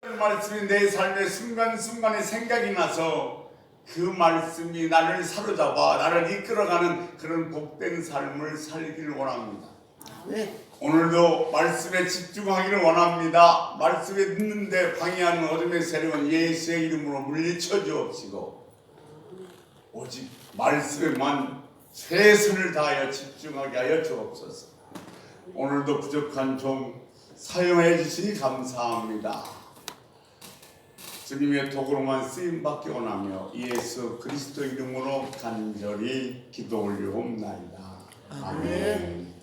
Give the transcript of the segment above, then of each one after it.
말씀이 내 삶의 순간순간에 생각이 나서 그 말씀이 나를 사로잡아 나를 이끌어가는 그런 복된 삶을 살기를 원합니다. 오늘도 말씀에 집중하기를 원합니다. 말씀에 듣는데 방해하는 어둠의 세력은 예수의 이름으로 물리쳐 주옵시고 오직 말씀에만 최선을 다하여 집중하게 하여 주옵소서. 오늘도 부족한 종 사용해 주시니 감사합니다. 주님의 도구로만 쓰임받기 원하며 예수 그리스도 이름으로 간절히 기도 올려옵나이다. 아멘.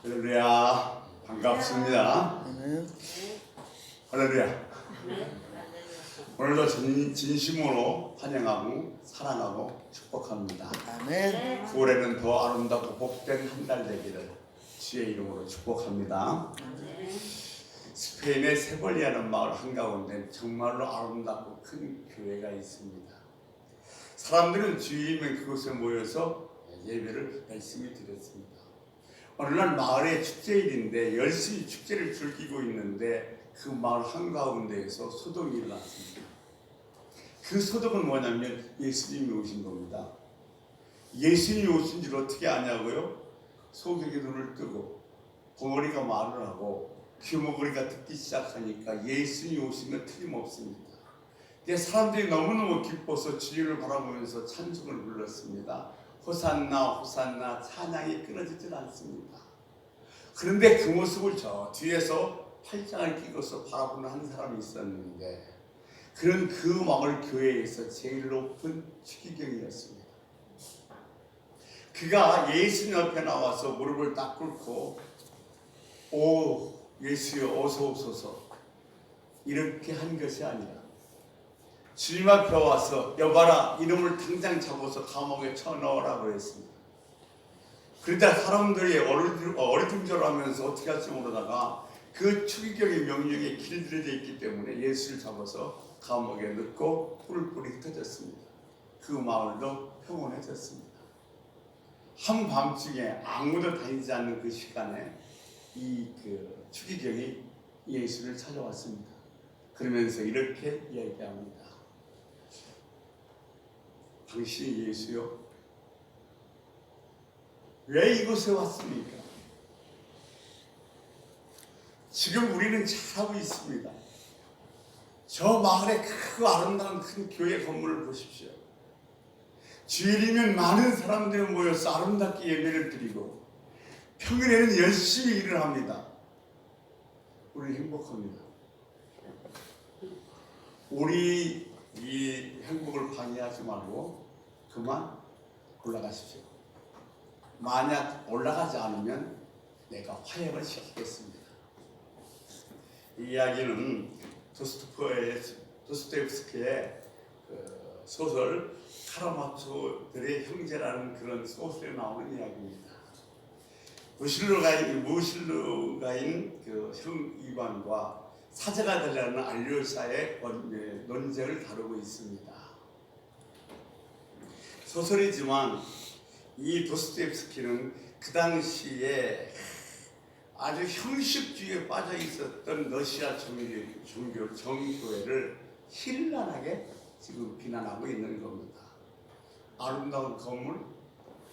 할렐루야. 반갑습니다. 할렐루야. 오늘도 진심으로 환영하고 사랑하고 축복합니다. 아멘. 9월에는 더 아름답고 복된 한 달 되기를 주의 이름으로 축복합니다. 스페인의 세벌리아는 마을 한가운데 정말로 아름답고 큰 교회가 있습니다. 사람들은 주일이면 그곳에 모여서 예배를 열심히 드렸습니다. 어느 날 마을의 축제일인데 열심히 축제를 즐기고 있는데 그 마을 한가운데에서 소동이 일어났습니다. 그 소동은 뭐냐면 예수님이 오신 겁니다. 예수님이 오신 줄 어떻게 아냐고요? 소경이 눈을 뜨고 벙어리가 말을 하고 귀머거리가 듣기 시작하니까 예수님이 오신 건 틀림없습니다. 사람들이 너무너무 기뻐서 주님을 바라보면서 찬송을 불렀습니다. 호산나 호산나 찬양이 끊어지질 않습니다. 그런데 그 모습을 저 뒤에서 팔짱을 끼고서 바라보는 한 사람이 있었는데 그는 그 마을 교회에서 제일 높은 추기경이었습니다. 그가 예수님 옆에 나와서 무릎을 딱 꿇고 오 예수여 어서 오소서 이렇게 한 것이 아니라 주님 앞에 와서 여봐라 이놈을 당장 잡아서 감옥에 쳐넣으라고 했습니다. 그러자 사람들이 어리둥절하면서 어떻게 할지 모르다가 그 추기경의 명령에 길들여져 있기 때문에 예수를 잡아서 감옥에 넣고 뿔뿔이 흩어졌습니다. 그 마을도 평온해졌습니다. 한밤중에 아무도 다니지 않는 그 시간에 그 추기경이 예수를 찾아왔습니다. 그러면서 이렇게 이야기합니다. 당신이 예수요? 왜 이곳에 왔습니까? 지금 우리는 잘하고 있습니다. 저 마을에 크고 아름다운 큰 교회 건물을 보십시오. 주일이면 많은 사람들이 모여서 아름답게 예배를 드리고 평일에는 열심히 일을 합니다. 우리 행복합니다. 우리 이 행복을 방해하지 말고 그만 올라가십시오. 만약 올라가지 않으면 내가 화해를 시키겠습니다. 이 이야기는 도스토옙스키의 소설 카라마초들의 형제라는 그런 소설에 나오는 이야기입니다. 무실루가인 그 형 이반과 사제가 되려는 알료샤의 논쟁을 다루고 있습니다. 소설이지만 이 도스토옙스키는 그 당시에 아주 형식주의에 빠져 있었던 러시아 정교회를 현란하게 지금 비난하고 있는 겁니다. 아름다운 건물,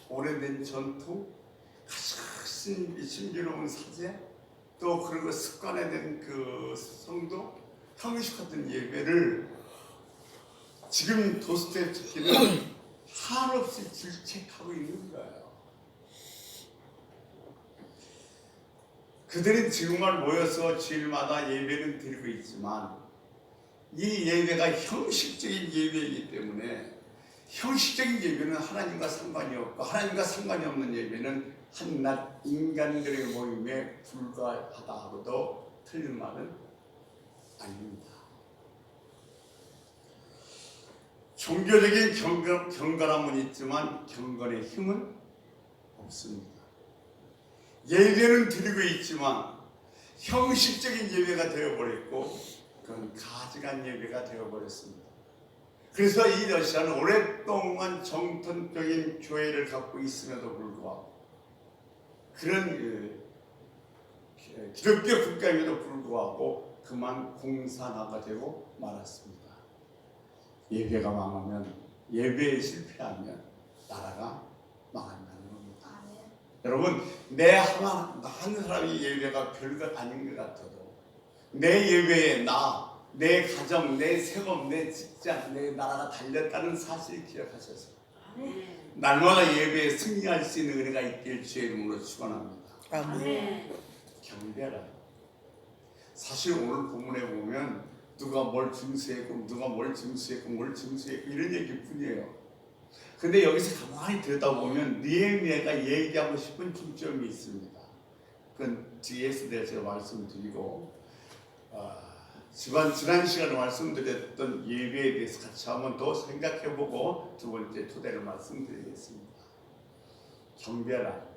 오래된 전통, 신비로운 사제, 또 그리고 습관화된 그 성도, 형식화된 예배를 지금 도스토옙스키는 한없이 질책하고 있는 거예요. 그들은 정말 모여서 주일마다 예배는 드리고 있지만 이 예배가 형식적인 예배이기 때문에 형식적인 예배는 하나님과 상관이 없고 하나님과 상관이 없는 예배는 한낱 인간들의 모임에 불과하다 하고도 틀린 말은 아닙니다. 종교적인 경건함은 있지만 경건의 힘은 없습니다. 예배는 드리고 있지만 형식적인 예배가 되어버렸고 그건 가증한 예배가 되어버렸습니다. 그래서 이 러시아는 오랫동안 정통적인 교회를 갖고 있음에도 불구하고 그런 기독교 국가임에도 불구하고 그만 공산화가 되고 말았습니다. 예배가 망하면, 예배에 실패하면 나라가 망한다는 겁니다. 여러분, 내 한 사람이 예배가 별것 아닌 것 같아도 내 예배에 내 가정, 내 생업, 내 직장, 내 나라가 달렸다는 사실 기억하셔서 날마다 예배에 승리할 수 있는 은혜가 있길 주의 이름으로 축원합니다. 아멘. 경배라. 사실 오늘 본문에 보면 누가 뭘 증수했고 누가 뭘 증수했고 이런 얘기뿐이에요. 근데 여기서 가만히 들여다보면 느헤미야가 얘기하고 싶은 중점이 있습니다. 그건 뒤에서 제가 말씀드리고 지난 시간에 말씀드렸던 예배에 대해서 같이 한번 더 생각해보고 두 번째 토대를 말씀드리겠습니다. 경배라.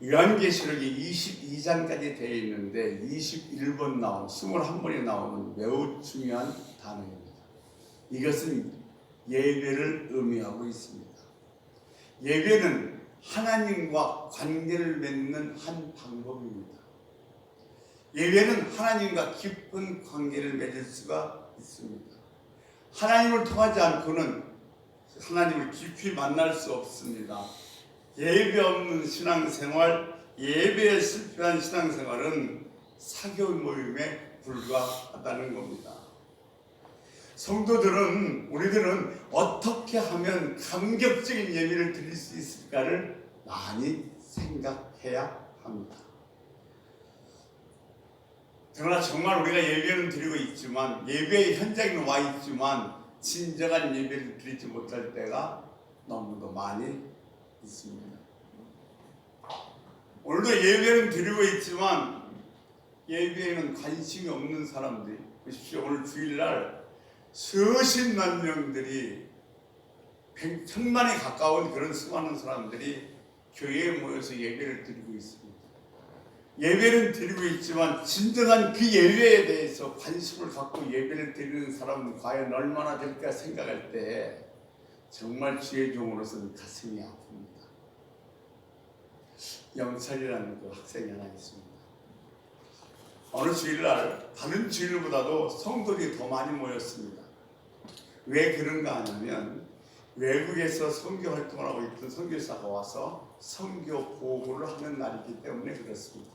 요한계시록이 22장까지 되어 있는데 21번 21번이 나오는 매우 중요한 단어입니다. 이것은 예배를 의미하고 있습니다. 예배는 하나님과 관계를 맺는 한 방법입니다. 예배는 하나님과 깊은 관계를 맺을 수가 있습니다. 하나님을 통하지 않고는 하나님을 깊이 만날 수 없습니다. 예배 없는 신앙생활, 예배에 실패한 신앙생활은 사교 모임에 불과하다는 겁니다. 성도들은, 우리들은 어떻게 하면 감격적인 예배를 드릴 수 있을까를 많이 생각해야 합니다. 그러나 정말 우리가 예배는 드리고 있지만, 예배의 현장에 와 있지만 진정한 예배를 드리지 못할 때가 너무도 많이 있습니다. 오늘도 예배는 드리고 있지만 예배에는 관심이 없는 사람들이, 보십시오. 오늘 주일날 수십만 명들이 1,000만에 가까운 그런 수많은 사람들이 교회에 모여서 예배를 드리고 있습니다. 예배는 드리고 있지만 진정한 그 예배에 대해서 관심을 갖고 예배를 드리는 사람은 과연 얼마나 될까 생각할 때 정말 주의 종으로서는 가슴이 아픕니다. 영철이라는 그 학생이 하나 있습니다. 어느 주일날 다른 주일보다도 성도들이 더 많이 모였습니다. 왜 그런가 하냐면 외국에서 선교 활동을 하고 있던 선교사가 와서 선교 보고를 하는 날이기 때문에 그렇습니다.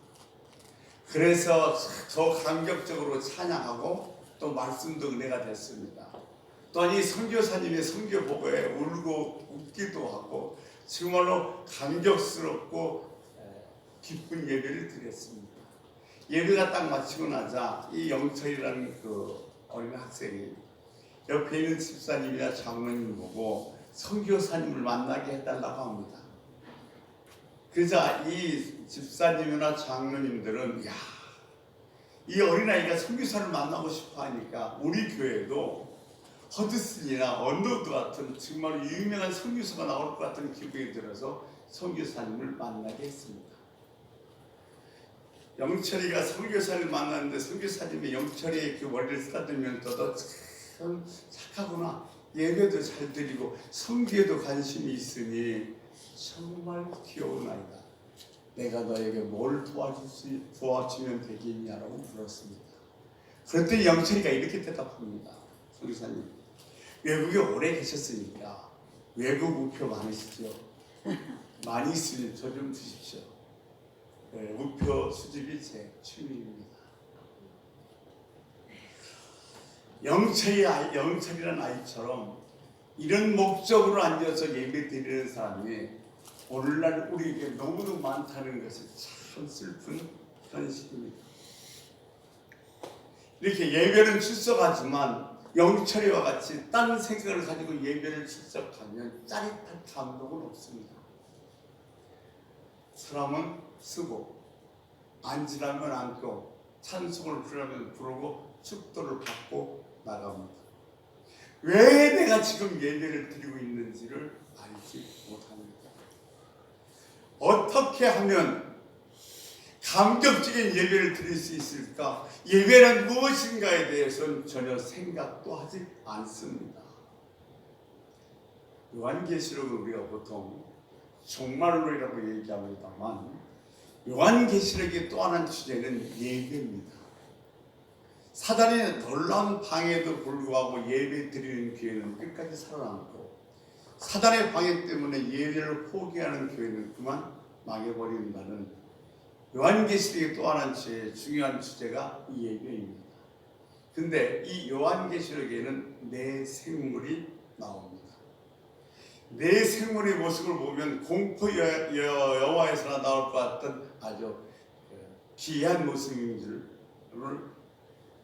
그래서 더 감격적으로 찬양하고 또 말씀도 은혜가 됐습니다. 또한 이 선교사님의 선교 보고에 울고 웃기도 하고 정말로 감격스럽고 기쁜 예배를 드렸습니다. 예배가 딱 마치고 나자 이 영철이라는 그 어린 학생이 옆에 있는 집사님이나 장로님 보고 선교사님을 만나게 해달라고 합니다. 그래서 이 집사님이나 장로님들은 이 어린아이가 선교사를 만나고 싶어 하니까 우리 교회도 허드슨이나 언더우드 같은 정말 유명한 선교사가 나올 것 같은 기분이 들어서 선교사님을 만나게 했습니다. 영철이가 선교사를 만났는데 선교사님이 영철이의 그 머리를 쓰다듬으면서도 참 착하구나, 예배도 잘 드리고 선교에도 관심이 있으니 정말 귀여운 아이다. 내가 너에게 뭘 도와주면 되겠냐라고 물었습니다. 그랬더니 영철이가 이렇게 대답합니다. 선교사님, 외국에 오래 계셨으니까 외국 우표 많으시죠? 많이 있으면 저 좀 주십시오. 우표 수집이 제 취미입니다. 영철이라는 아이처럼 이런 목적으로 앉아서 예배 드리는 사람이 오늘날 우리에게 너무도 많다는 것이 참 슬픈 현실입니다. 이렇게 예배는 출석하지만 영철이와 같이 딴 생각을 가지고 예배를 출석하면 짜릿한 감동은 없습니다. 사람은 쓰고 앉으라면 앉고 찬송을 부르면 부르고 축도를 받고 나갑니다. 왜 내가 지금 예배를 드리고 있는지를 알지 못합니다. 어떻게 하면 감격적인 예배를 드릴 수 있을까? 예배란 무엇인가에 대해서는 전혀 생각도 하지 않습니다. 요한계시록을 우리가 보통 종말론이라고 얘기합니다만 요한계시록의 또 하나의 주제는 예배입니다. 사단의 놀라운 방해에도 불구하고 예배 드리는 교회는 끝까지 살아남고, 사단의 방해 때문에 예배를 포기하는 교회는 그만 망해버린다는 요한계시록의 또 하나의 중요한 주제가 이 예배입니다. 근데 이 요한계시록에는 내 생물이 나옵니다. 내 생물의 모습을 보면 공포 영화에서나 나올 것 같던 아주 기이한 모습인 줄을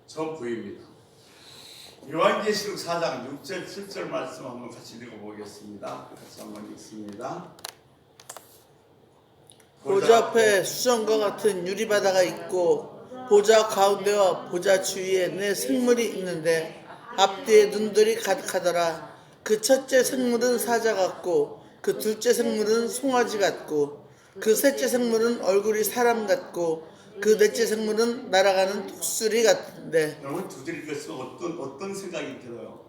저 보입니다. 요한계시록 4장 6절 7절 말씀 한번 같이 읽어보겠습니다. 같이 한번 읽습니다. 보좌 앞에 수정과 같은 유리바다가 있고 보좌 가운데와 보좌 주위에 내 생물이 있는데 앞뒤에 눈들이 가득하더라. 그 첫째 생물은 사자 같고 그 둘째 생물은 송아지 같고 그 셋째 생물은 얼굴이 사람 같고 그 넷째 생물은 날아가는 독수리 같은데. 여러분 두드릴 것은 어떤 생각이 들어요?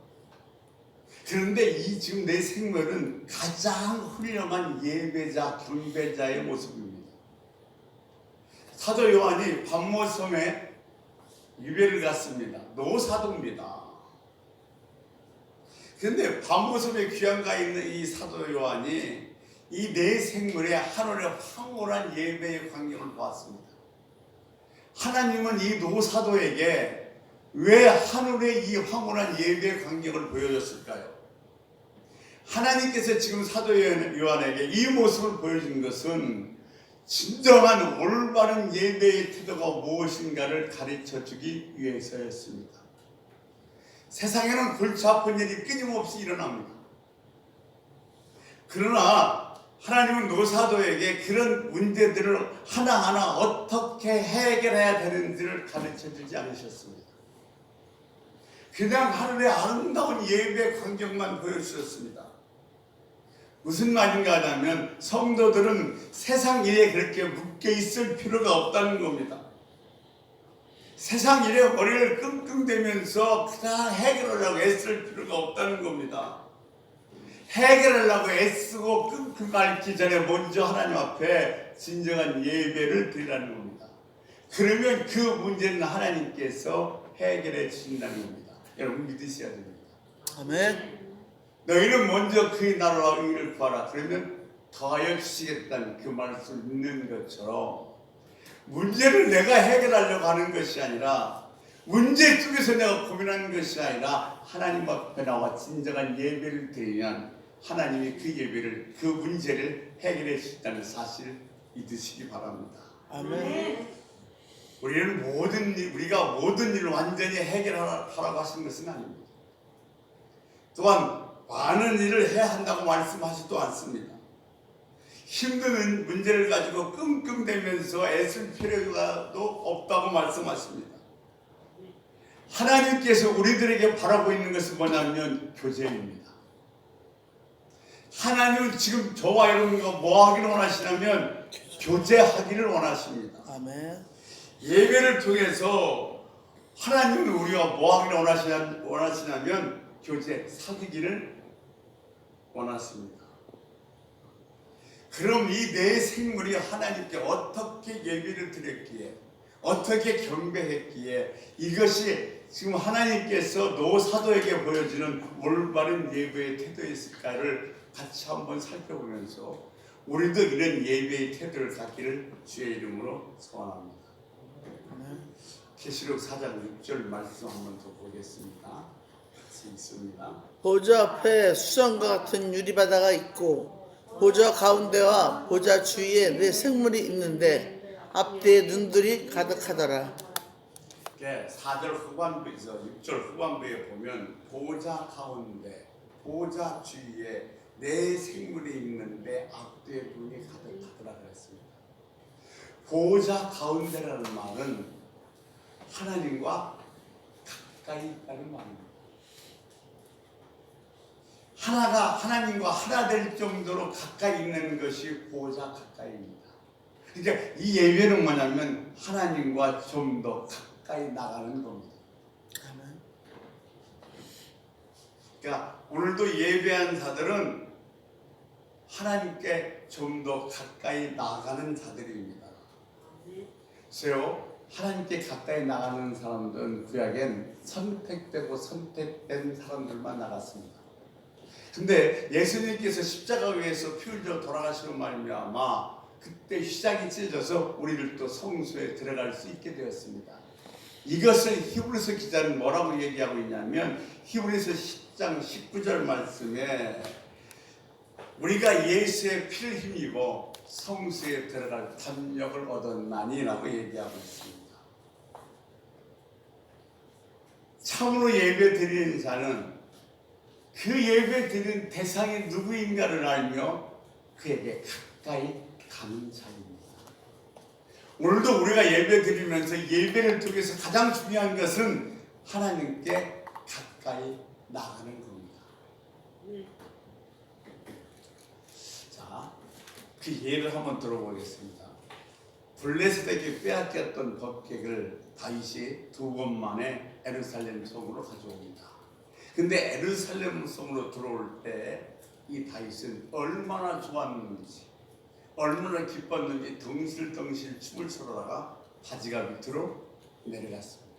그런데 이 지금 내 생물은 가장 훌륭한 예배자, 경배자의 모습입니다. 사도 요한이 반모섬에 유배를 갔습니다. 노사도입니다. 그런데 반모섬에 귀향가 있는 이 사도 요한이 이 내 생물의 하늘의 황홀한 예배의 광경을 보았습니다. 하나님은 이 노사도에게 왜 하늘의 이 황홀한 예배의 광경을 보여줬을까요? 하나님께서 지금 사도 요한에게 이 모습을 보여준 것은 진정한 올바른 예배의 태도가 무엇인가를 가르쳐주기 위해서였습니다. 세상에는 골치 아픈 일이 끊임없이 일어납니다. 그러나 하나님은 노사도에게 그런 문제들을 하나하나 어떻게 해결해야 되는지를 가르쳐주지 않으셨습니다. 그냥 하늘의 아름다운 예배 광경만 보여주셨습니다. 무슨 말인가 하면 성도들은 세상 일에 그렇게 묶여 있을 필요가 없다는 겁니다. 세상 일에 머리를 끙끙대면서 그냥 해결하려고 애쓸 필요가 없다는 겁니다. 해결하려고 애쓰고 끙끙 앓기 전에 먼저 하나님 앞에 진정한 예배를 드리라는 겁니다. 그러면 그 문제는 하나님께서 해결해 주신다는 겁니다. 여러분 믿으셔야 됩니다. 아멘. 너희는 먼저 그의 나라와 의를 구하라. 그러면 더하여 주시겠다는 그 말씀을 믿는 것처럼 문제를 내가 해결하려고 하는 것이 아니라 문제 속에서 내가 고민하는 것이 아니라 하나님 앞에 나와 진정한 예배를 드리면 하나님이 그 예배를, 그 문제를 해결해 주신다는 사실을 믿으시기 바랍니다. 아멘. 우리가 모든 일을 완전히 해결하라고 하신 것은 아닙니다. 또한 많은 일을 해야 한다고 말씀하지도 않습니다. 힘든 문제를 가지고 끙끙대면서 애쓸 필요가 없다고 말씀하십니다. 하나님께서 우리들에게 바라고 있는 것은 뭐냐면 교제입니다. 하나님은 지금 저와 여러분과 뭐 하기를 원하시냐면 교제하기를 원하십니다. 아멘. 예배를 통해서 하나님은 우리가 뭐 하기를 원하시냐면 교제, 사귀기를 원하십니다. 그럼 이 내 생물이 하나님께 어떻게 예배를 드렸기에, 어떻게 경배했기에 이것이 지금 하나님께서 노사도에게 보여주는 올바른 예배의 태도였을까를 같이 한번 살펴보면서 우리도 이런 예배의 태도를 갖기를 주의 이름으로 소원합니다. 계시록 4장 6절 말씀 한번 더 보겠습니다. 같이 읽습니다. 보좌 앞에 수정과 같은 유리바다가 있고 보좌 가운데와 보좌 주위에 내 생물이 있는데 앞뒤에 눈들이 가득하더라. 4절 후반부에서 6절 후반부에 보면 보좌 가운데, 보좌 주위에 내 생물이 있는데 앞뒤에 눈이 가득하더라 그랬습니다. 보좌 가운데라는 말은 하나님과 가까이 있다는 말입니다. 하나님과 하나 될 정도로 가까이 있는 것이 보좌 가까이입니다. 그러니까 이 예배는 뭐냐면 하나님과 좀 더 가까이 나가는 겁니다. 그러니까 오늘도 예배한 자들은 하나님께 좀 더 가까이 나가는 자들입니다. 그래서 하나님께 가까이 나가는 사람들은 구약엔 선택되고 선택된 사람들만 나갔습니다. 근데 예수님께서 십자가 위에서 피 흘려 돌아가시는 말미암아 그때 시작이 찢어져서 우리를 또 성소에 들어갈 수 있게 되었습니다. 이것을 히브리서 기자는 뭐라고 얘기하고 있냐면 히브리서 10장 19절 말씀에 우리가 예수의 피를 힘입어 성소에 들어갈 담력을 얻었나니라고 얘기하고 있습니다. 참으로 예배 드리는 자는 그 예배 드리는 대상이 누구인가를 알며 그에게 가까이 가는 자입니다. 오늘도 우리가 예배 드리면서 예배를 통해서 가장 중요한 것은 하나님께 가까이 나가는 겁니다. 자, 그 예를 한번 들어보겠습니다. 블레셋에게 빼앗겼던 법궤를 다윗이 2번 만에 예루살렘 성으로 가져옵니다. 근데 예루살렘 성으로 들어올 때 이 다윗은 얼마나 좋았는지 얼마나 기뻤는지 덩실덩실 춤을 춰다가 바지가 밑으로 내려갔습니다.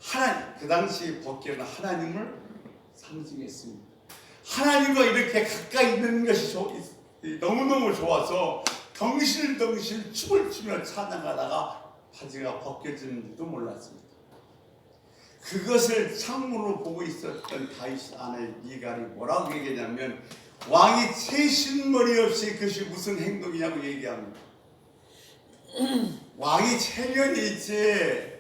하나님, 그 당시 법궤는 하나님을 상징했습니다. 하나님과 이렇게 가까이 있는 것이 너무너무 좋아서 덩실덩실 춤을 추며 찬양하다가 바지가 벗겨지는지도 몰랐습니다. 그것을 창문으로 보고 있었던 다윗 아내 미갈이 뭐라고 얘기하냐면 왕이 채신머리 없이 그것이 무슨 행동이냐고 얘기합니다. 왕이 체면이 있지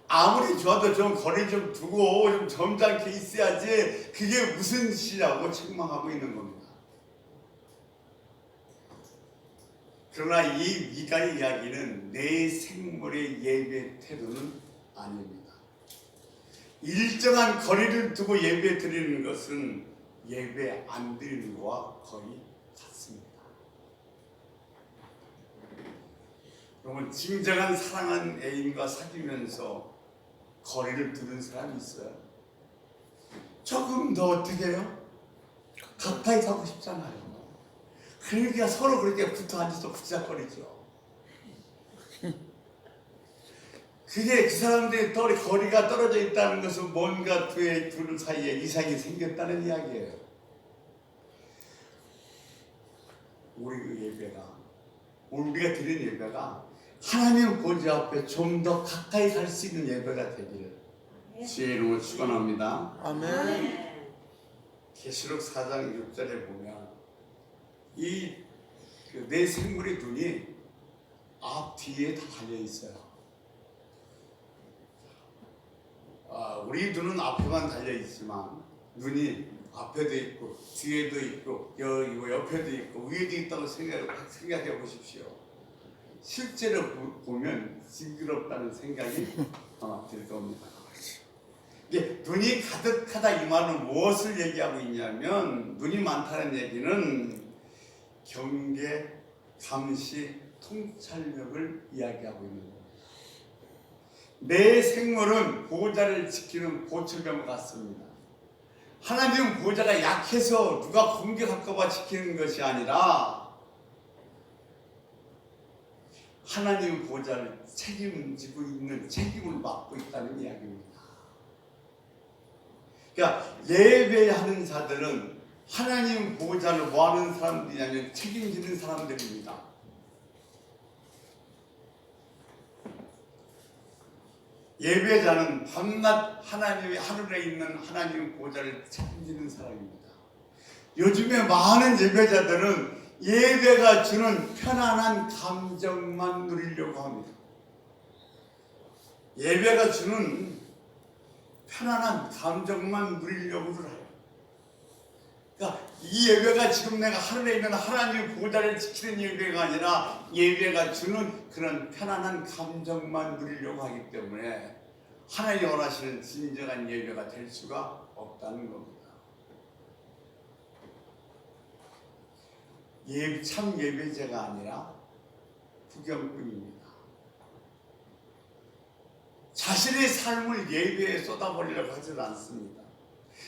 아무리 좋아도 좀 거리 좀 두고 좀 점잖게 있어야지 그게 무슨 시라고 책망하고 있는 겁니다. 그러나 이 미갈의 이야기는 내 생물의 예배 태도는 아닙니다. 일정한 거리를 두고 예배 드리는 것은 예배 안 드리는 것과 거의 같습니다. 그러면 진정한 사랑하는 애인과 사귀면서 거리를 두는 사람이 있어요. 조금 더 어떻게 해요? 가까이 가고 싶잖아요. 그러니까 서로 그렇게 붙어 앉아서 붙잡거리죠. 그게 그 사람들이 거리가 떨어져 있다는 것은 뭔가 둘 사이에 이상이 생겼다는 이야기예요. 우리가 드린 예배가 하나님 보좌 앞에 좀 더 가까이 갈 수 있는 예배가 되기를 주의 이름으로 축원합니다. 아멘. 계시록 4장 6절에 보면 내 생물의 눈이 앞 뒤에 다 달려 있어요. 우리 눈은 앞에만 달려 있지만 눈이 앞에도 있고 뒤에도 있고 옆에도 있고 위에도 있다고 생각해 보십시오. 실제로 보면 징그럽다는 생각이 들 겁니다. 이게 눈이 가득하다 이 말은 무엇을 얘기하고 있냐면 눈이 많다는 얘기는 경계, 감시, 통찰력을 이야기하고 있는 겁니다. 내 생물은 보호자를 지키는 보철병 같습니다. 하나님은 보호자가 약해서 누가 공격할까 봐 지키는 것이 아니라 하나님 보호자를 책임지고 있는 책임을 맡고 있다는 이야기입니다. 그러니까 예배하는 자들은 하나님 보호자를 뭐하는 사람들이냐면 책임지는 사람들입니다. 예배자는 밤낮 하나님의 하늘에 있는 하나님 보호자를 책임지는 사람입니다. 요즘에 많은 예배자들은 예배가 주는 편안한 감정만 누리려고 합니다. 예배가 주는 편안한 감정만 누리려고 해요. 그러니까 이 예배가 지금 내가 하늘에 있는 하나님 보호자를 지키는 예배가 아니라 예배가 주는 그런 편안한 감정만 누리려고 하기 때문에 하나님이 원하시는 진정한 예배가 될 수가 없다는 겁니다. 참 예배자가 아니라 구경꾼입니다. 자신의 삶을 예배에 쏟아버리려고 하지 않습니다.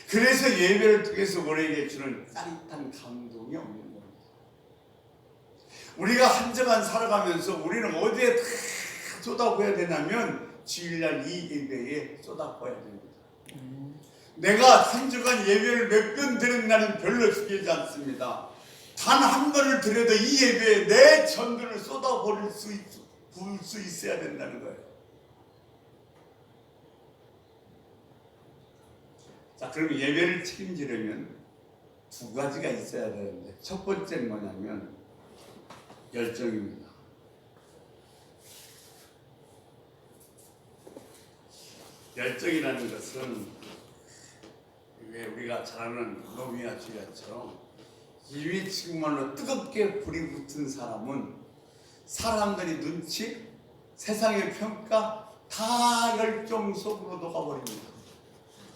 그래서 예배를 통해서 우리에게 주는 짜릿한 감동이 없는 겁니다. 우리가 한 주간 살아가면서 우리는 어디에 다 쏟아부어야 되냐면 주일날 이 예배에 쏟아부어야 됩니다. 내가 한 주간 예배를 몇 번 드렸나는 별로 중요하지 않습니다. 단 한 번을 드려도 이 예배에 내 전도를 쏟아부을 수 있어야 된다는 거예요. 자, 그럼 예배를 책임지려면 두 가지가 있어야 되는데, 첫 번째는 뭐냐면 열정입니다. 열정이라는 것은 왜 우리가 잘 아는 로미아 줄리엣처럼 이미 정말로 뜨겁게 불이 붙은 사람은 사람들이 눈치, 세상의 평가 다 열정 속으로 녹아버립니다.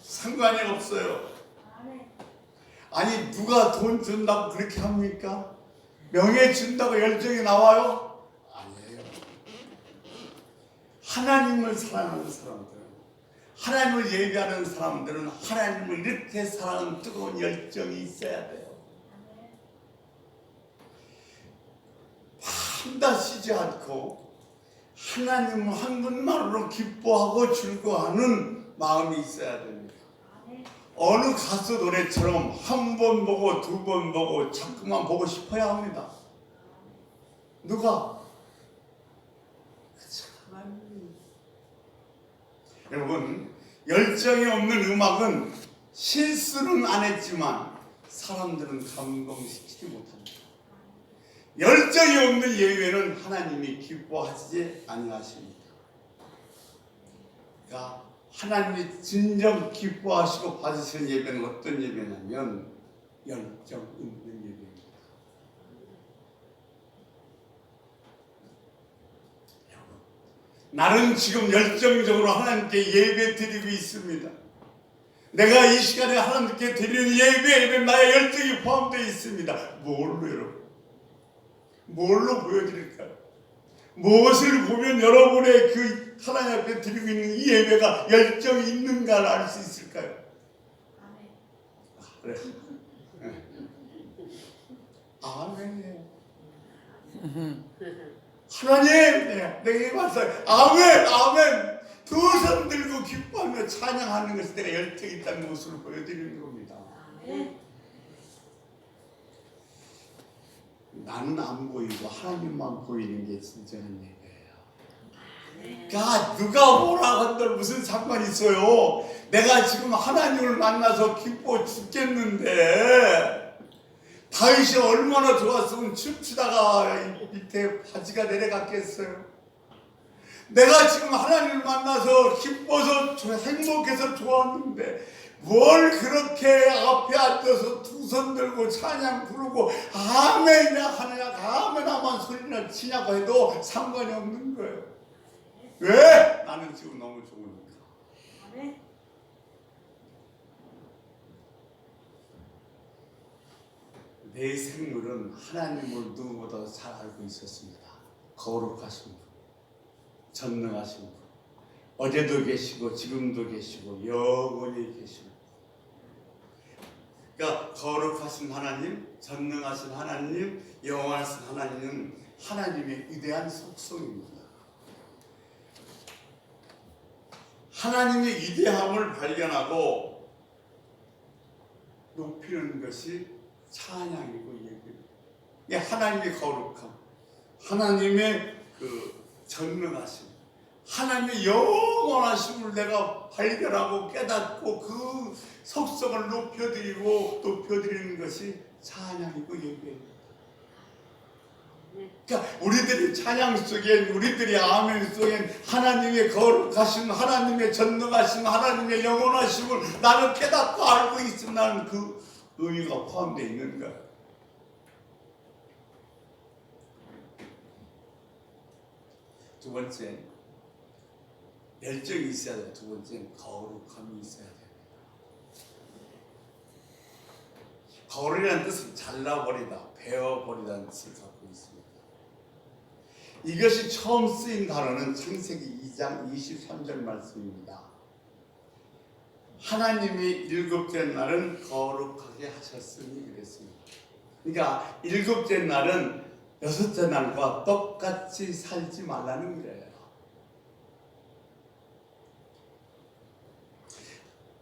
상관이 없어요. 아니 누가 돈 준다고 그렇게 합니까? 명예 준다고 열정이 나와요? 아니에요. 하나님을 사랑하는 사람들은, 하나님을 예배하는 사람들은 하나님을 이렇게 사랑하는 뜨거운 열정이 있어야 돼요. 한다 쉬지 않고 하나님 한 분만으로 기뻐하고 즐거워하는 마음이 있어야 됩니다. 어느 가수 노래처럼 한 번 보고 두 번 보고 자꾸만 보고 싶어야 합니다. 누가? 하나님. 여러분, 열정이 없는 음악은 실수는 안 했지만 사람들은 감동시키지 못합니다. 열정이 없는 예배는 하나님이 기뻐하시지 아니하십니다. 그러니까 하나님이 진정 기뻐하시고 받으시는 예배는 어떤 예배냐면 열정 있는 예배입니다. 나는 지금 열정적으로 하나님께 예배 드리고 있습니다. 내가 이 시간에 하나님께 드리는 예배에 나의 열정이 포함되어 있습니다. 뭘로 여러분? 뭘로 보여드릴까요? 무엇을 보면 여러분의 그 하나님 앞에 드리고 있는 이 예배가 열정이 있는가를 알 수 있을까요? 그래. 아멘이에요. 하나님, 내가 이 말씀, 아멘. 두 손 들고 기뻐하며 찬양하는 것이 내가 열정이 있다는 모습을 보여드리는 겁니다. 나는 안 보이고 하나님만 보이는 게 진정한 예배예요. 그러니까 누가 뭐라 한들 무슨 상관이 있어요. 내가 지금 하나님을 만나서 기뻐 죽겠는데 다윗이 얼마나 좋았으면 춤추다가 밑에 바지가 내려갔겠어요. 내가 지금 하나님을 만나서 기뻐서 행복해서 좋았는데 뭘 그렇게 앞에 앉아서 두 손 들고 찬양 부르고 아멘이나 하느냐 아멘하만 소리나 치냐고 해도 상관이 없는 거예요. 왜? 나는 지금 너무 좋으니까. 내 생물은 하나님을 누구보다 잘 알고 있었습니다. 거룩하신 분, 전능하신 분, 어제도 계시고 지금도 계시고 영원히 계시고. 그러니까 거룩하신 하나님, 전능하신 하나님, 영원하신 하나님은 하나님의 위대한 속성입니다. 하나님의 위대함을 발견하고 높이는 것이 찬양이고 예배입니다. 하나님의 거룩함, 하나님의 그 전능하심, 하나님의 영원하심을 내가 발견하고 깨닫고 그 속성을 높여드리는 것이 찬양이고 예배입니다. 그러니까 우리들이 찬양 속엔, 우리들이 아멘 속엔 하나님의 거룩하심, 하나님의 전능하심, 하나님의 영원하심을 나는 깨닫고 알고 있으면 그 의미가 포함되어 있는 거예요. 두 번째, 열정이 있어야 돼요. 두 번째는 거룩함이 있어야 돼요. 거룩이라는 뜻은 잘라버리다, 베어버리다는 뜻을 갖고 있습니다. 이것이 처음 쓰인 단어는 창세기 2장 23절 말씀입니다. 하나님이 일곱째 날은 거룩하게 하셨으니 그랬습니다. 그러니까 일곱째 날은 여섯째 날과 똑같이 살지 말라는 거예요.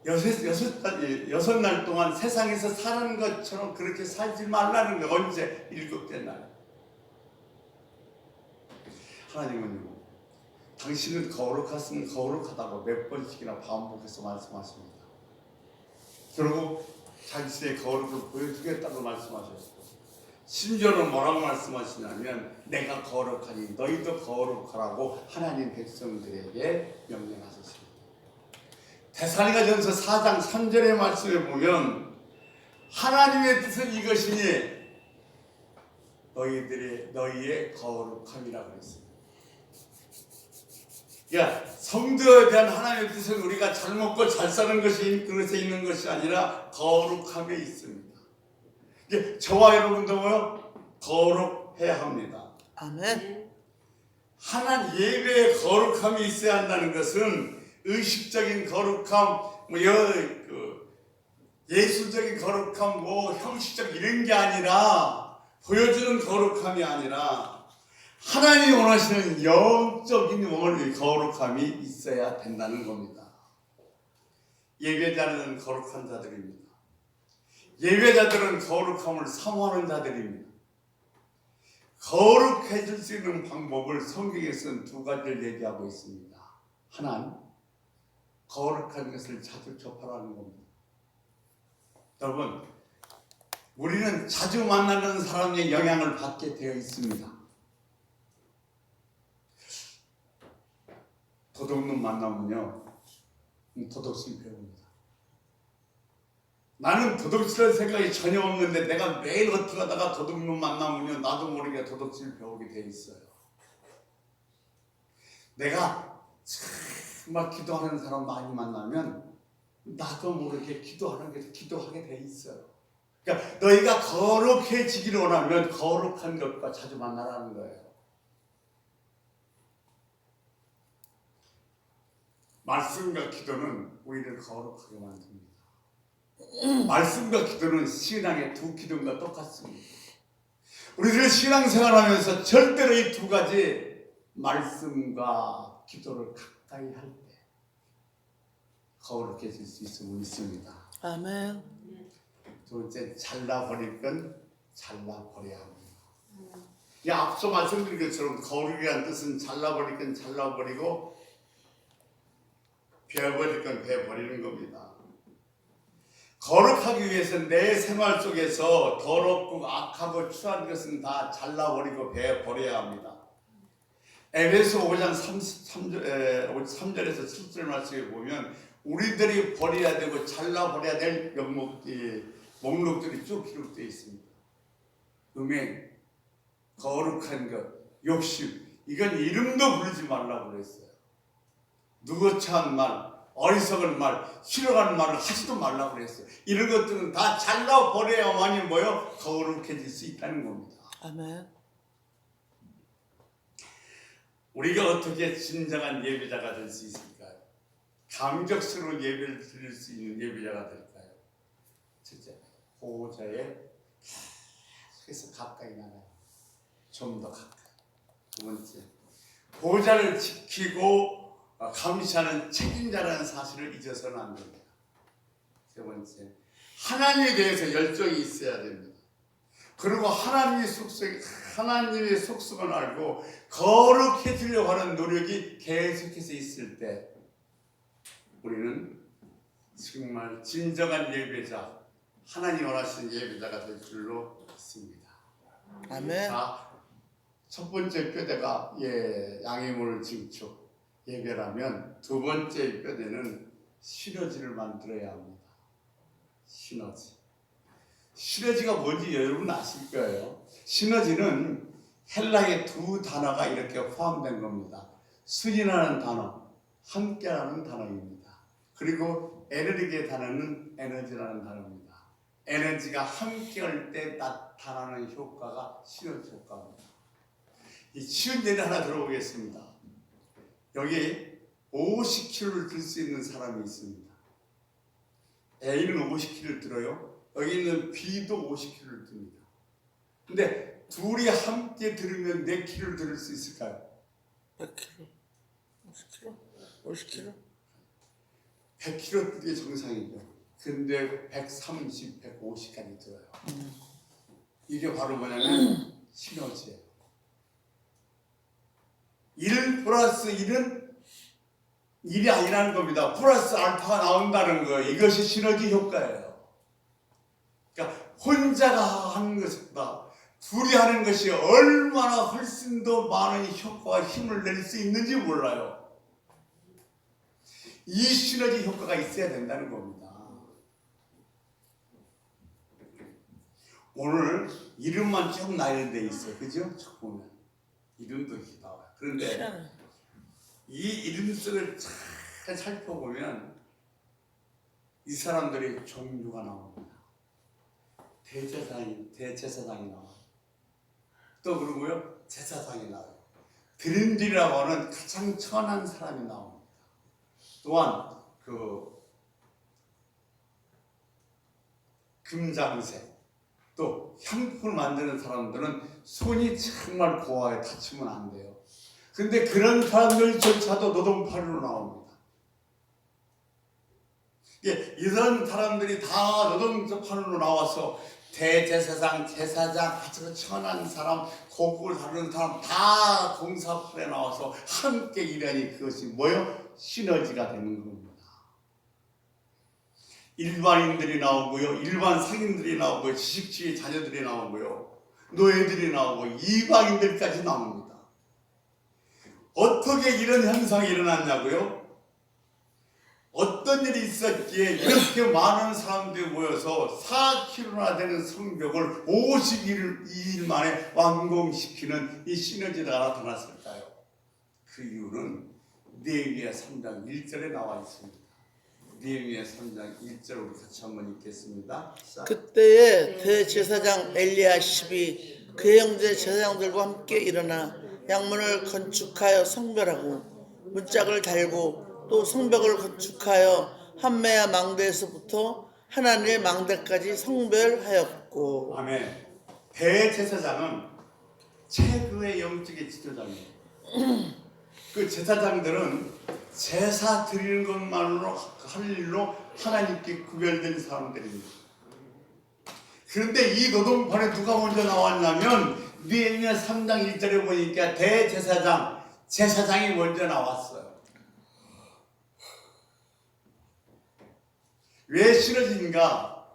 여섯 날 동안 세상에서 사는 것처럼 그렇게 살지 말라는 게 언제? 일곱째 날. 하나님은요, 당신은 거룩하시면 거룩하다고 몇 번씩이나 반복해서 말씀하십니다. 결국 당신의 거룩을 보여주겠다고 말씀하셨고, 심지어는 뭐라고 말씀하시냐면 내가 거룩하니 너희도 거룩하라고 하나님 백성들에게 명령하셨습니다. 데살로니가전서 4장 3절의 말씀에 보면 하나님의 뜻은 이것이니 너희의 거룩함이라고 했습니다. 그러니까 성도에 대한 하나님의 뜻은 우리가 잘 먹고 잘 사는 것이 그릇에 있는 것이 아니라 거룩함에 있습니다. 그러니까 저와 여러분도 뭐요? 거룩해야 합니다. 아멘. 하나님 예배에 거룩함이 있어야 한다는 것은 의식적인 거룩함, 예술적인 거룩함, 형식적 이런 게 아니라 보여주는 거룩함이 아니라 하나님이 원하시는 영적인 거룩함이 있어야 된다는 겁니다. 예배자는 거룩한 자들입니다. 예배자들은 거룩함을 사모하는 자들입니다. 거룩해질 수 있는 방법을 성경에서는 두 가지를 얘기하고 있습니다. 하나는 거룩한 것을 자주 접하라는 겁니다. 여러분, 우리는 자주 만나는 사람의 영향을 받게 되어 있습니다. 도둑놈 만나면요, 도둑질 배웁니다. 나는 도둑질할 생각이 전혀 없는데 내가 매일 어떻게 하다가 도둑놈 만나면요, 나도 모르게 도둑질 배우게 돼 있어요. 내가 정말 기도하는 사람 많이 만나면 나도 모르게 기도하게 돼 있어요. 그러니까 너희가 거룩해지기를 원하면 거룩한 것과 자주 만나라는 거예요. 말씀과 기도는 우리를 거룩하게 만듭니다. 말씀과 기도는 신앙의 두 기둥과 똑같습니다. 우리들 신앙생활하면서 절대로 이 두 가지 말씀과 기도를 가까이 할 때 거룩해질 수 있음을 믿습니다. 아멘. 두 번째, 잘라버릴 건 잘라버려야 합니다. 이 앞서 말씀드린 것처럼 거룩이라는 뜻은 잘라버릴 건 잘라버리고 베어버릴 건 베어버리는 겁니다. 거룩하기 위해서 내 생활 속에서 더럽고 악하고 추한 것은 다 잘라버리고 베어버려야 합니다. 에베소 5장 3절에서 7절 말씀에 보면 우리들이 버려야 되고 잘라버려야 될 목록들이 쭉 기록되어 있습니다. 음행, 거룩한 것, 욕심, 이건 이름도 부르지 말라고 그랬어요. 누구처한 말, 어리석은 말, 싫어하는 말을 하지도 말라고 그랬어요. 이런 것들은 다 잘라버려야만이 거룩해질 수 있다는 겁니다. 아멘. 우리가 어떻게 진정한 예배자가 될 수 있을까요? 감격스러운 예배를 드릴 수 있는 예배자가 될까요? 첫째, 보호자에 계속해서 가까이 나가요. 좀 더 가까이. 두 번째, 보호자를 지키고 감시하는 책임자라는 사실을 잊어서는 안 됩니다. 세 번째, 하나님에 대해서 열정이 있어야 됩니다. 그리고 하나님의 속성을 알고 거룩해지려고 하는 노력이 계속해서 있을 때 우리는 정말 진정한 예배자, 하나님 원하시는 예배자가 될 줄로 믿습니다. 아멘. 자, 첫 번째 뼈대가 양해물을 증축 예배라면 두 번째 뼈대는 시너지를 만들어야 합니다. 시너지가 뭔지 여러분 아실 거예요. 시너지는 헬라의 두 단어가 이렇게 포함된 겁니다. 순이라는 단어, 함께라는 단어입니다. 그리고 에너지의 단어는 에너지라는 단어입니다. 에너지가 함께할 때 나타나는 효과가 시너지 효과입니다. 이 쉬운 예를 하나 들어보겠습니다. 여기 50kg를 들 수 있는 사람이 있습니다. A는 50kg를 들어요. 여기 있는 B도 50kg를 듭니다. 근데 둘이 함께 들으면 몇 kg를 들을 수 있을까요? 100kg, 50kg, 50kg. 100kg이 정상이죠. 근데 130, 150까지 들어요. 이게 바로 뭐냐면 시너지예요. 1 플러스 1은 1이 아니라는 겁니다. 플러스 알파가 나온다는 거예요. 이것이 시너지 효과예요. 그러니까 혼자가 하는 것보다 둘이 하는 것이 얼마나 훨씬 더 많은 효과와 힘을 낼 수 있는지 몰라요. 이 시너지 효과가 있어야 된다는 겁니다. 오늘 이름만 쭉 나열된 데 있어요. 그죠? 쭉 보면 이름도 이렇게 나와요. 그런데 이 이름 속을 잘 살펴보면 이 사람들의 종류가 나옵니다. 대제사장이 나와요. 또 그러고요, 제사장이 나와요. 드림들이라고 하는 가장 천한 사람이 나옵니다. 또한 그 금장색, 또 향품을 만드는 사람들은 손이 정말 고와요. 다치면 안 돼요. 근데 그런 사람들조차도 노동파리로 나옵니다. 이런 사람들이 다 노동파리로 나와서 대제사장, 제사장, 아주 천한 사람, 고국을 다루는 사람 다 공사판에 나와서 함께 일하니 그것이 뭐요? 시너지가 되는 겁니다. 일반인들이 나오고요, 일반 상인들이 나오고요, 지식주의 자녀들이 나오고요, 노예들이 나오고 이방인들까지 나옵니다. 어떻게 이런 현상이 일어났냐고요? 어떤 일이 있었기에 이렇게 많은 사람들이 모여서 4km나 되는 성벽을 52일 만에 완공시키는 이 시너지가 나타났을까요? 그 이유는 느헤미야 3장 1절에 나와 있습니다. 느헤미야 3장 1절 우리 같이 한번 읽겠습니다. 그때에 대제사장 엘리야십이 그의 형제 제사장들과 함께 일어나 양문을 건축하여 성별하고 문짝을 달고 또 성벽을 건축하여 한메야 망대에서부터 하나님의 망대까지 성별하였고. 아멘. 대제사장은 최고의 영적인 지도자입니다. 그 제사장들은 제사 드리는 것만으로 할 일로 하나님께 구별된 사람들입니다. 그런데 이 노동판에 누가 먼저 나왔냐면 느헤미야 3장 1절에 보니까 대제사장, 제사장이 먼저 나왔어요. 왜 시너지인가?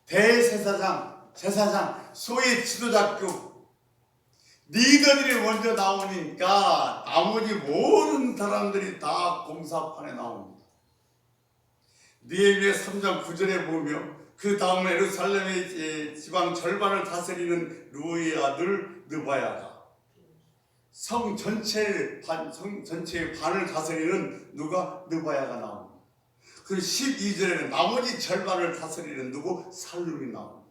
대제사장, 제사장, 소위 지도자급 리더들이 먼저 나오니까 나머지 모든 사람들이 다 공사판에 나옵니다. 느헤미야 3장 9절에 보면 그 다음에 예루살렘의 지방 절반을 다스리는 루의 아들 느바야가 성 전체의 반을 다스리는 누가? 느바야가 나옵니다. 그 12절에는 나머지 절반을 다스리는 누구? 살룸이 나옵니다.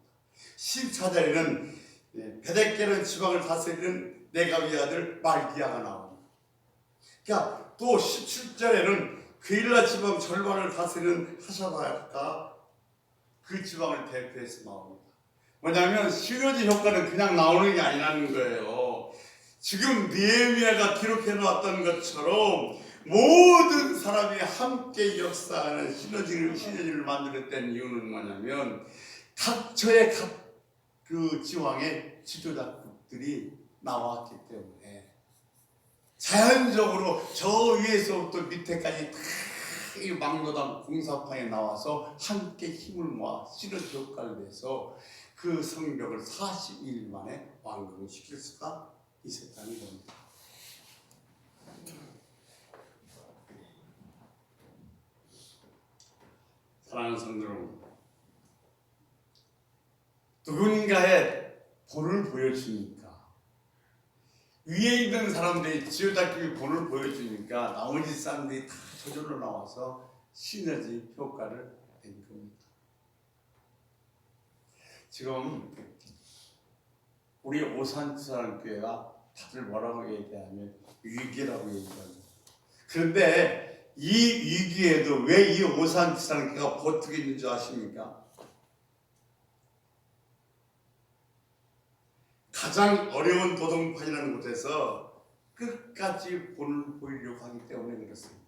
14절에는 베데케는 지방을 다스리는 네가비의 아들 말기야가 나옵니다. 그러니까 또 17절에는 그일라 지방 절반을 다스리는 하샤바야가 그 지방을 대표해서 나옵니다. 뭐냐면 시너지 효과는 그냥 나오는 게 아니라는 거예요. 지금 느헤미야가 기록해 놓았던 것처럼 모든 사람이 함께 역사하는 시너지를 만들었던 이유는 뭐냐면 각처의 각 그 지방의 지도자들이 나왔기 때문에 자연적으로 저 위에서부터 밑에까지 다 이 막노당 공사판에 나와서 함께 힘을 모아 시너지 효과를 내서 그 성벽을 42일 만에 완공시킬 수가 있었다는 겁니다. 사랑하는 성도 여러분, 누군가의 본을 보여주니까 위에 있는 사람들이 지도자급이 본을 보여주니까 나머지 사람들이 다 저절로 나와서 시너지 효과를 낸 겁니다. 지금 우리 오산사랑교회가 다들 뭐라고 얘기하면 위기라고 얘기합니다. 그런데 이 위기에도 왜 이 오산사랑교회가 버티고 있는 줄 아십니까? 가장 어려운 노동판이라는 곳에서 끝까지 본을 보이려고 하기 때문에 그렇습니다.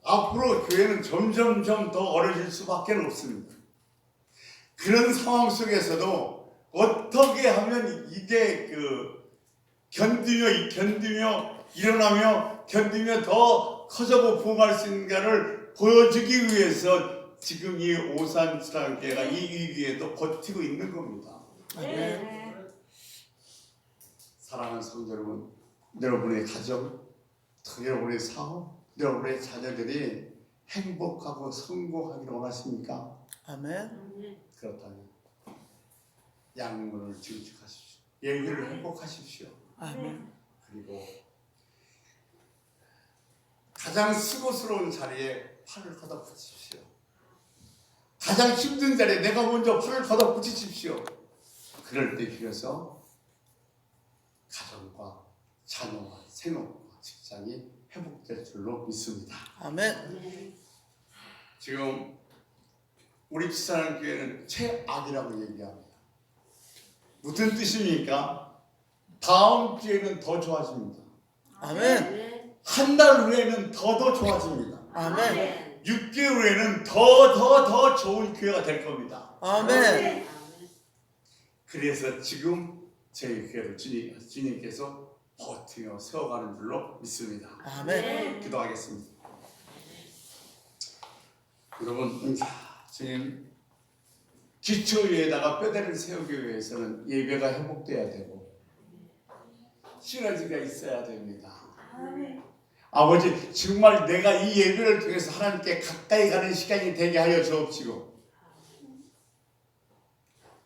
앞으로 교회는 점점점 더 어려질 수밖에 없습니다. 그런 상황 속에서도 어떻게 하면 이게 견디며 일어나며 견디며 더 커져고 부흥할 수 있는가를 보여주기 위해서 지금 이 오산수랑교회가 이 위기에도 버티고 있는 겁니다. 아멘. 사랑하는 성도 여러분, 여러분의 가정, 여러분의 사업, 여러분의 자녀들이 행복하고 성공하기를 원하십니까? 아멘. 그렇다면 양문을 증축하십시오. 예비를 행복하십시오. 아멘. 그리고 가장 수고스러운 자리에 팔을 걷어붙이십시오. 가장 힘든 자리에 내가 먼저 팔을 걷어붙이십시오. 그럴 때 비로소 가정과 자녀와 생업과 직장이 회복될 줄로 믿습니다. 아멘. 지금 우리 집사람 교회는 최악이라고 얘기합니다. 무슨 뜻입니까? 다음 주에는 더 좋아집니다. 아멘. 한 달 후에는 더 좋아집니다. 아멘. 6개월 후에는 더 좋은 교회가 될 겁니다. 아멘. 그래서 지금 저희 교회를 주님께서 버티며 세워가는 줄로 믿습니다. 아멘. 기도하겠습니다. 여러분, 주님 기초 위에다가 뼈대를 세우기 위해서는 예배가 회복돼야 되고 시너지가 있어야 됩니다. 아버지, 정말 내가 이 예배를 통해서 하나님께 가까이 가는 시간이 되게 하여 주옵시고,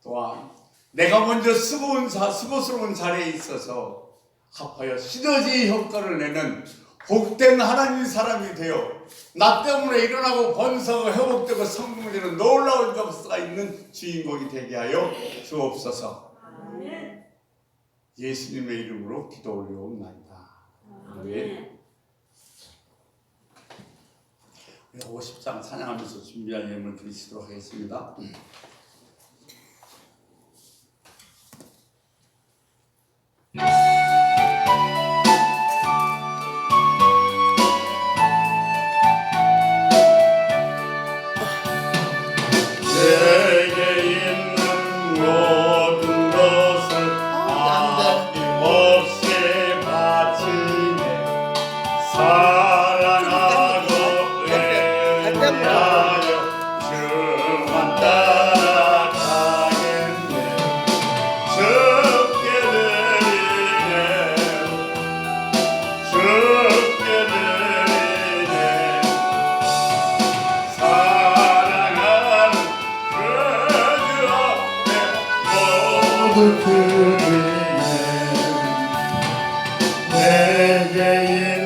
또한 내가 먼저 수고스러운 자리에 있어서 합하여 시너지 효과를 내는 복된 하나님의 사람이 되어 나 때문에 일어나고 번성하고 회복되고 성공되는 놀라운 역사가 있는 주인공이 되게 하여 주옵소서. 예수님의 이름으로 기도 올려옵나이다. 아멘. 50장 찬양하면서 준비한 예물을 드리도록 하겠습니다. 내게 있는 모든 것을 아낌없이 바치네. 사랑하고 의뢰하여 주만 따라가겠네. 주께 드리네. 주께 드리네. 사랑하는 그 주 앞에 모두 드리네. 내게